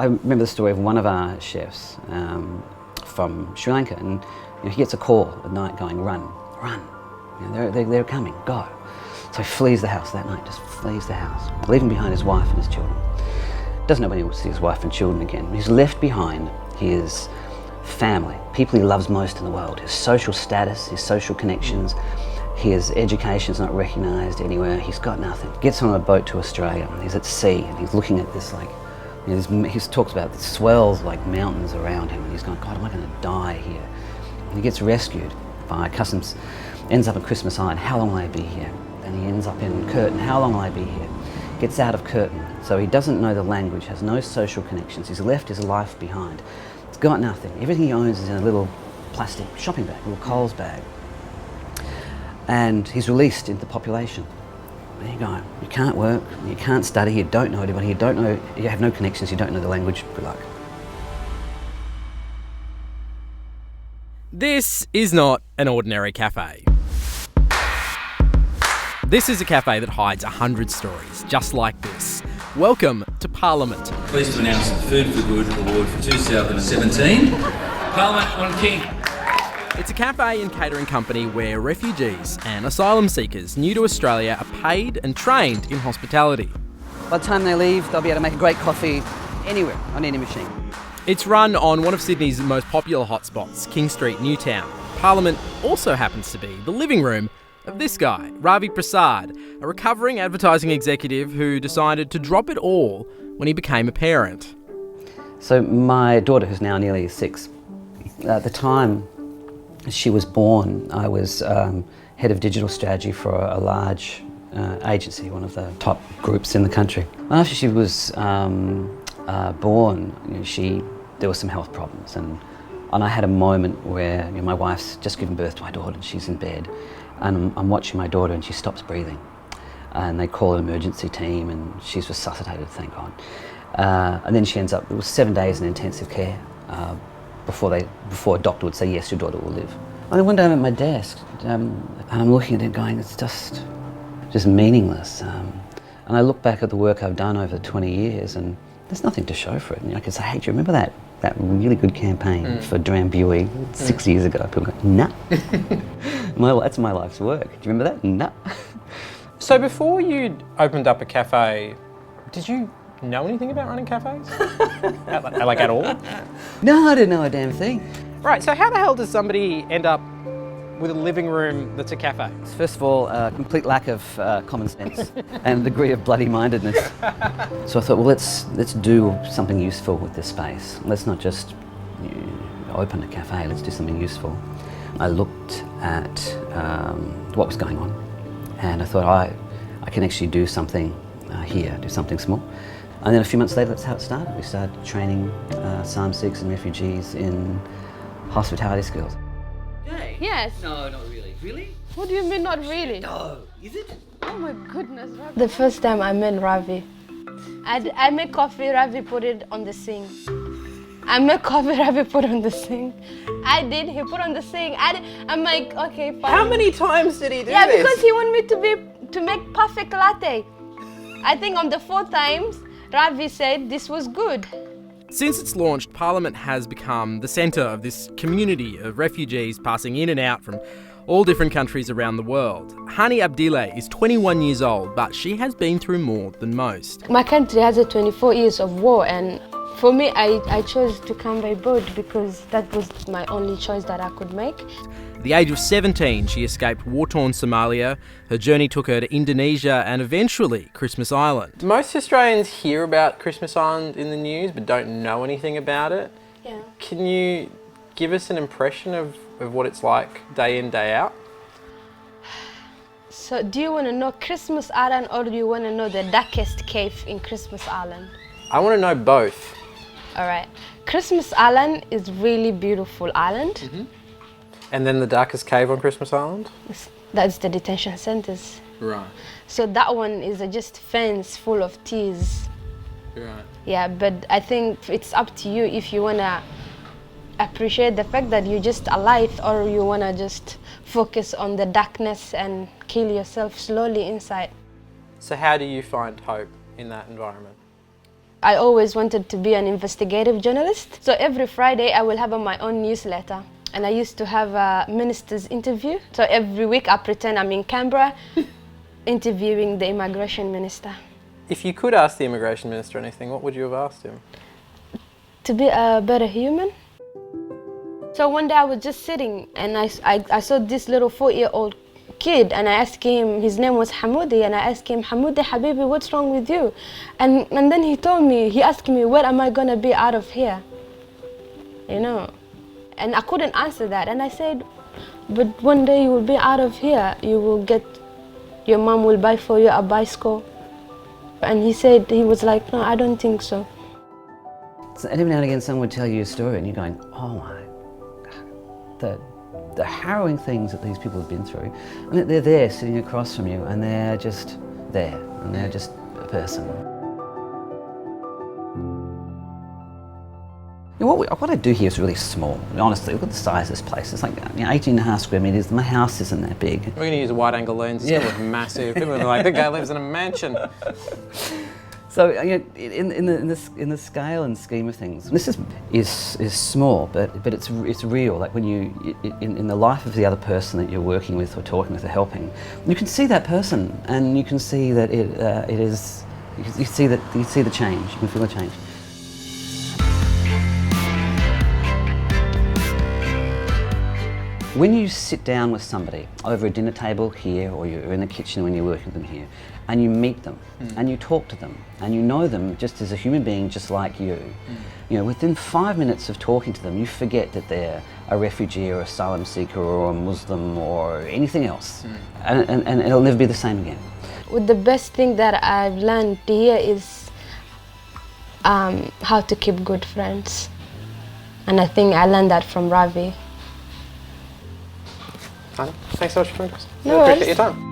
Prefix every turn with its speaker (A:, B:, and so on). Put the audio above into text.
A: I remember the story of one of our chefs from Sri Lanka, and he gets a call at night going, run, run, they're coming, go. So he flees the house that night, just flees the house, leaving behind his wife and his children. Doesn't know when he will see his wife and children again. He's left behind his family, people he loves most in the world, his social status, his social connections, his education's not recognised anywhere, he's got nothing. Gets on a boat to Australia, he's at sea, and he's looking at this he talks about the swells like mountains around him, and he's going, God, am I going to die here? And he gets rescued by customs, ends up in Christmas Island, how long will I be here? And he ends up in Curtin, how long will I be here? Gets out of Curtin, so he doesn't know the language, has no social connections, he's left his life behind. He's got nothing, everything he owns is in a little plastic shopping bag, a little Coles bag. And he's released into the population. There you go, you can't work, you can't study, you don't know anybody, you have no connections, you don't know the language, good luck.
B: This is not an ordinary cafe. This is a cafe that hides 100 stories, just like this. Welcome to Parliament.
C: Pleased to announce the Food for Good Award for 2017. Parliament on King.
B: It's a cafe and catering company where refugees and asylum seekers new to Australia are paid and trained in hospitality.
A: By the time they leave, they'll be able to make a great coffee anywhere, on any machine.
B: It's run on one of Sydney's most popular hotspots, King Street, Newtown. Parliament also happens to be the living room of this guy, Ravi Prasad, a recovering advertising executive who decided to drop it all when he became a parent.
A: So my daughter, who's now nearly 6, at the time she was born, I was head of digital strategy for a large agency, one of the top groups in the country. After she was born, there were some health problems, and I had a moment where my wife's just given birth to my daughter and she's in bed, and I'm watching my daughter and she stops breathing, and they call an emergency team and she's resuscitated, thank God. And then she ends up, it was 7 days in intensive care before a doctor would say, yes, your daughter will live. And then one day I'm at my desk and I'm looking at it going, it's just meaningless. And I look back at the work I've done over 20 years and there's nothing to show for it. And I can say, hey, do you remember that really good campaign for Drambuie 6 years ago? People go, nah. That's my life's work. Do you remember that? Nah.
D: So before you opened up a cafe, did you know anything about running cafes? like at all?
A: No, I didn't know a damn thing.
D: Right, so how the hell does somebody end up with a living room that's a cafe?
A: First of all, a complete lack of common sense and a degree of bloody-mindedness. So I thought, well, let's do something useful with this space. Let's not just open a cafe, let's do something useful. I looked at what was going on and I thought I can actually do something here, do something small. And then a few months later, that's how it started. We started training asylum seekers and refugees in hospitality skills.
E: Hey.
F: Yes.
E: No, not really. Really?
F: What do you mean not really?
E: No. Is it?
F: Oh my goodness. The first time I met Ravi, I make coffee, Ravi put it on the sink. I make coffee, Ravi put on the sink. I did, he put on the sink. I'm like, okay, fine.
D: How many times did he do this?
F: Yeah, because he wanted me to make perfect latte. I think on the 4th times, Ravi said this was good.
B: Since its launch, Parliament has become the centre of this community of refugees passing in and out from all different countries around the world. Hani Abdile is 21 years old, but she has been through more than most.
F: My country has 24 years of war, and for me, I chose to come by boat because that was my only choice that I could make.
B: At the age of 17, she escaped war-torn Somalia. Her journey took her to Indonesia and eventually Christmas Island.
D: Most Australians hear about Christmas Island in the news but don't know anything about it.
F: Yeah.
D: Can you give us an impression of what it's like day in, day out?
F: So do you want to know Christmas Island or do you want to know the darkest cave in Christmas Island?
D: I want to know both.
F: All right. Christmas Island is really beautiful island.
D: Mm-hmm. And then the darkest cave on Christmas Island?
F: That's the detention centers.
D: Right.
F: So that one is just fence full of tears.
D: Right.
F: Yeah, but I think it's up to you if you want to appreciate the fact that you're just alive or you want to just focus on the darkness and kill yourself slowly inside.
D: So how do you find hope in that environment?
F: I always wanted to be an investigative journalist. So every Friday I will have my own newsletter. And I used to have a minister's interview. So every week I pretend I'm in Canberra interviewing the immigration minister.
D: If you could ask the immigration minister anything, what would you have asked him?
F: To be a better human. So one day I was just sitting and I saw this little 4-year-old kid and I asked him, his name was Hamoudi, and I asked him, Hamoudi Habibi, what's wrong with you? And then he asked me, where am I gonna be out of here? You know, and I couldn't answer that. And I said, but one day you will be out of here. Your mom will buy for you a bicycle. And he was like, no, I don't think so.
A: And every now and again someone would tell you a story and you're going, oh my God, the harrowing things that these people have been through, and they're there sitting across from you and they're just there and they're just a person. You know, what I do here is really small. Honestly, look at the size of this place. It's like 18.5 square metres. My house isn't that big.
D: We're going to use a wide-angle lens. It's going to look massive. People are like, the guy lives in a mansion.
A: So in the scale and scheme of things, this is small, but it's real. Like when you in the life of the other person that you're working with or talking with or helping, you can see that person, and you can see that it is. You see the change. You can feel the change. When you sit down with somebody over a dinner table here, or you're in the kitchen when you're working with them here, and you meet them, and you talk to them, and you know them just as a human being, just like you, you know, within 5 minutes of talking to them, you forget that they're a refugee or asylum seeker or a Muslim or anything else, and it'll never be the same again.
F: Well, the best thing that I've learned here is how to keep good friends, and I think I learned that from Ravi.
D: Thanks so much for joining us.
F: No
D: Appreciate
F: worries.
D: your time.